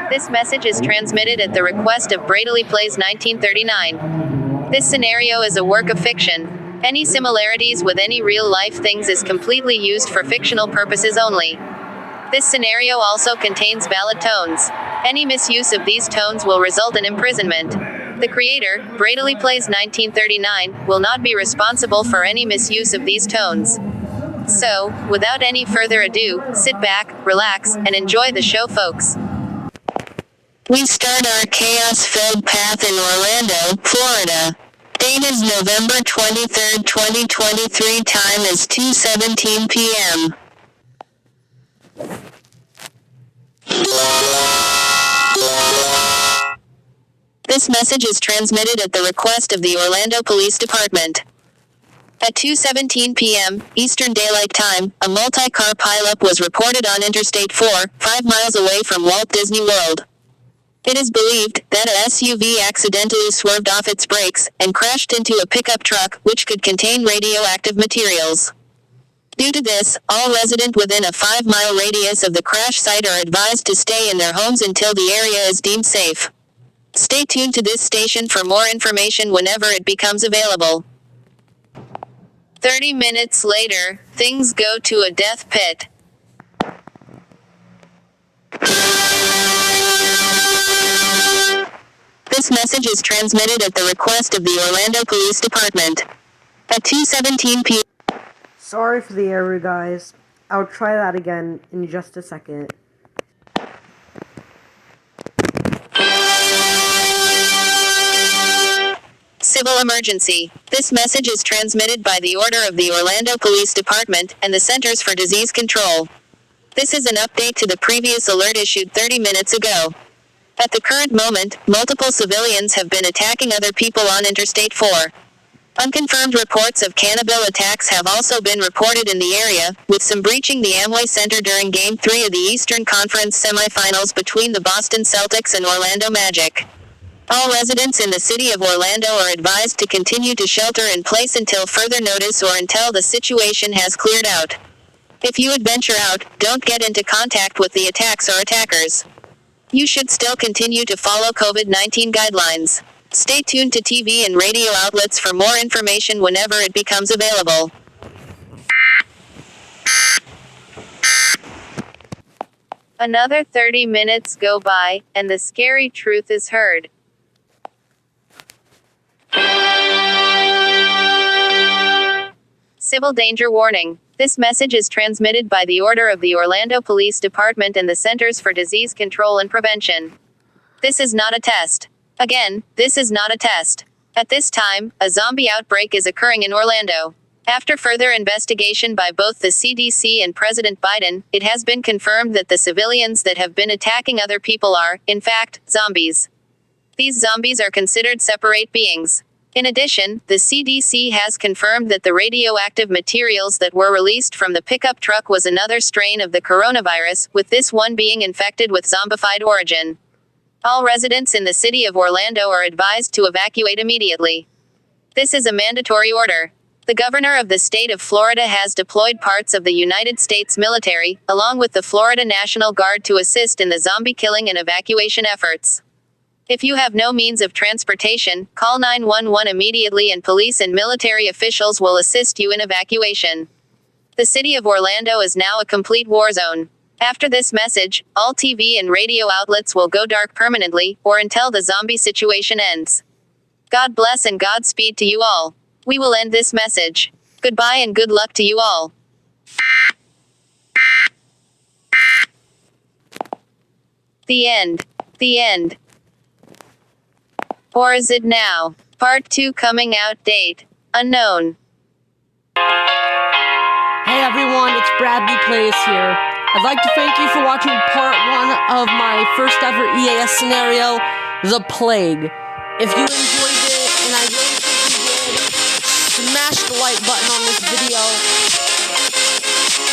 This message is transmitted at the request of Bradley Plays 1939. This scenario is a work of fiction. Any similarities with any real-life things is completely used for fictional purposes only. This scenario also contains valid tones. Any misuse of these tones will result in imprisonment. The creator, Bradley Plays 1939, will not be responsible for any misuse of these tones. So, without any further ado, sit back, relax, and enjoy the show, folks. We start our chaos-filled path in Orlando, Florida. Date is November 23, 2023. Time is 2:17 p.m. This message is transmitted at the request of the Orlando Police Department. At 2:17 p.m. Eastern Daylight Time, a multi-car pileup was reported on Interstate 4, 5 miles away from Walt Disney World. It is believed that a SUV accidentally swerved off its brakes and crashed into a pickup truck, which could contain radioactive materials. Due to this, all residents within a 5-mile radius of the crash site are advised to stay in their homes until the area is deemed safe. Stay tuned to this station for more information whenever it becomes available. 30 minutes later, things go to a death pit. This message is transmitted at the request of the Orlando Police Department. At 2:17 p.m. Sorry for the error, guys. I'll try that again in just a second. Civil emergency. This message is transmitted by the order of the Orlando Police Department and the Centers for Disease Control. This is an update to the previous alert issued 30 minutes ago. At the current moment, multiple civilians have been attacking other people on Interstate 4. Unconfirmed reports of cannibal attacks have also been reported in the area, with some breaching the Amway Center during Game 3 of the Eastern Conference semifinals between the Boston Celtics and Orlando Magic. All residents in the city of Orlando are advised to continue to shelter in place until further notice or until the situation has cleared out. If you would venture out, don't get into contact with the attacks or attackers. You should still continue to follow COVID-19 guidelines. Stay tuned to TV and radio outlets for more information whenever it becomes available. Another 30 minutes go by, and the scary truth is heard. Civil danger warning. This message is transmitted by the order of the Orlando Police Department and the Centers for Disease Control and Prevention. This is not a test. Again, this is not a test. At this time, a zombie outbreak is occurring in Orlando. After further investigation by both the CDC and President Biden, it has been confirmed that the civilians that have been attacking other people are, in fact, zombies. These zombies are considered separate beings. In addition, the CDC has confirmed that the radioactive materials that were released from the pickup truck was another strain of the coronavirus, with this one being infected with zombified origin. All residents in the city of Orlando are advised to evacuate immediately. This is a mandatory order. The governor of the state of Florida has deployed parts of the United States military, along with the Florida National Guard, to assist in the zombie killing and evacuation efforts. If you have no means of transportation, call 911 immediately and police and military officials will assist you in evacuation. The city of Orlando is now a complete war zone. After this message, all TV and radio outlets will go dark permanently, or until the zombie situation ends. God bless and Godspeed to you all. We will end this message. Goodbye and good luck to you all. The end. The end. Or is it now? Part 2 coming out, date unknown. Hey everyone, it's Bradley Plays here. I'd like to thank you for watching part 1 of my first ever E.A.S Scenario, The Plague. If you enjoyed it, and I really think you did, smash the like button on this video.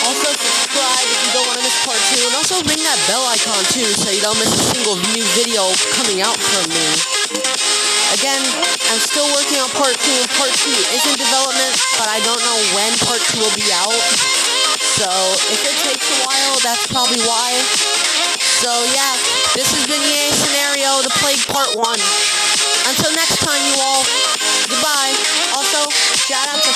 Also subscribe if you don't want to miss part 2, and also ring that bell icon too so you don't miss a single new video coming out from me. Again, I'm still working on part 2, and part 2 is in development, but I don't know when part 2 will be out. So, if it takes a while, that's probably why. So, yeah. This has been E.A.S Scenario, The Plague Part 1. Until next time, you all. Goodbye. Also, shout out to